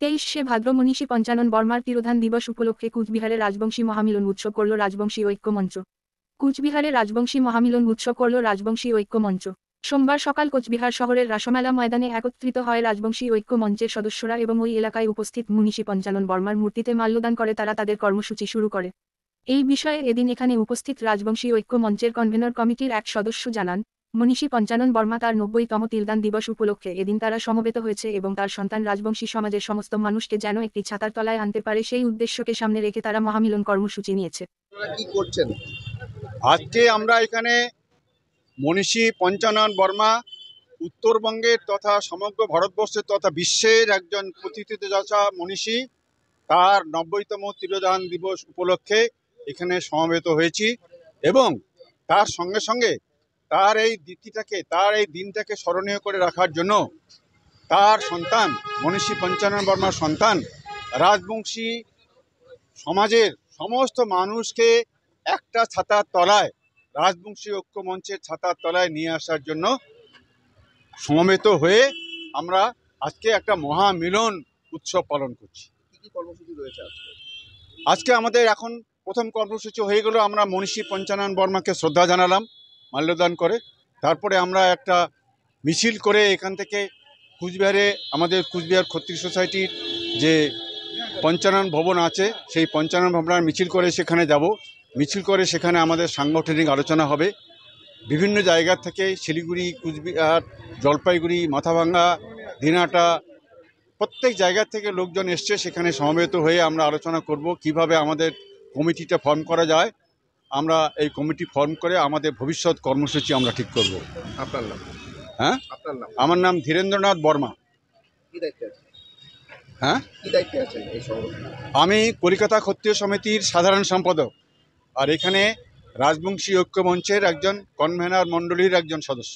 23শে ভাদ্র মনীষী পঞ্চানন বর্মার তিরোধান দিবস উপলক্ষে কুচবিহারে রাজবংশী মহামিলন উৎসব করল রাজবংশী ঐক্য মঞ্চ। কুচবিহারে রাজবংশী মহামিলন উৎসব করল রাজবংশী ঐক্য মঞ্চ। সোমবার সকাল কোচবিহার শহরের রাসমেলা ময়দানে একত্রিত হয় রাজবংশী ঐক্য মঞ্চের সদস্যরা এবং ওই এলাকায় উপস্থিত মনীষী পঞ্চানন বর্মার মূর্তিতে মাল্যদান করে তারা তাদের কর্মসূচি শুরু করে। এই বিষয়ে এদিন এখানে উপস্থিত রাজবংশী ঐক্য মঞ্চের কনভেনর কমিটির এক সদস্য জানান, মনীষী পঞ্চানন বর্মা তার 90তম তিলদান দিবস উপলক্ষে এদিন তারা সমবেত হয়েছে এবং তার সন্তান রাজবংশী সমাজের সমস্ত মানুষকে যেন একটি ছাতার তলায় আনতে পারে সেই উদ্দেশ্যকে সামনে রেখে তারা মহামিলন কর্মসূচি নিয়েছে। কি করছেন আজকে? আমরা এখানে মনীষী পঞ্চানন বর্মা উত্তরবঙ্গের তথা সমগ্র ভারতবর্ষের তথা বিশ্বের একজন প্রথিতযশা মনীষী, তার 90তম তিরোধান দিবস উপলক্ষে এখানে সমবেত হয়েছি এবং তার সঙ্গে সঙ্গে তার এই দিনটাকে স্মরণীয় করে রাখার জন্য তার সন্তান মনীষী পঞ্চানন বর্মার সন্তান রাজবংশী সমাজের সমস্ত মানুষকে একটা ছাতার তলায়, রাজবংশী ঐক্য মঞ্চের ছাতার তলায় নিয়ে আসার জন্য সমবেত হয়ে আমরা আজকে একটা মহামিলন উৎসব পালন করছি। কি কি কর্মসূচি রয়েছে আজকে? আমাদের এখন প্রথম কর্মসূচি হয়ে গেল, আমরা মনীষী পঞ্চানন বর্মাকে শ্রদ্ধা জানালাম মাল্যদান করে। তারপরে আমরা একটা মিছিল করে এখান থেকে কুচবিহারে আমাদের কুচবিহার ক্ষত্রিয় সোসাইটির যে পঞ্চানন ভবন আছে সেই পঞ্চানন ভবনের মিছিল করে সেখানে যাব। মিছিল করে সেখানে আমাদের সাংগঠনিক আলোচনা হবে। বিভিন্ন জায়গা থেকে শিলিগুড়ি, কুচবিহার, জলপাইগুড়ি, মাথাভাঙ্গা, দিনহাটা প্রত্যেক জায়গা থেকে লোকজন এসছে। সেখানে সমবেত হয়ে আমরা আলোচনা করব কিভাবে আমাদের কমিটিটা ফর্ম করা যায়। আমরা এই কমিটি ফর্ম করে আমাদের ভবিষ্যৎ কর্মসূচি আমরা ঠিক করব। আপনার নাম? হ্যাঁ, আপনার নাম? আমার নাম ধীরেন্দ্রনাথ বর্মা। কি দায়িত্বে আছেন? হ্যাঁ, কি দায়িত্বে আছেন এই সংগঠনে? আমি কলকাতা ক্ষত্রিয় সমিতির সাধারণ সম্পাদক, আর এখানে রাজবংশী ঐক্য মঞ্চের একজন কনভেনার মণ্ডলীর একজন সদস্য।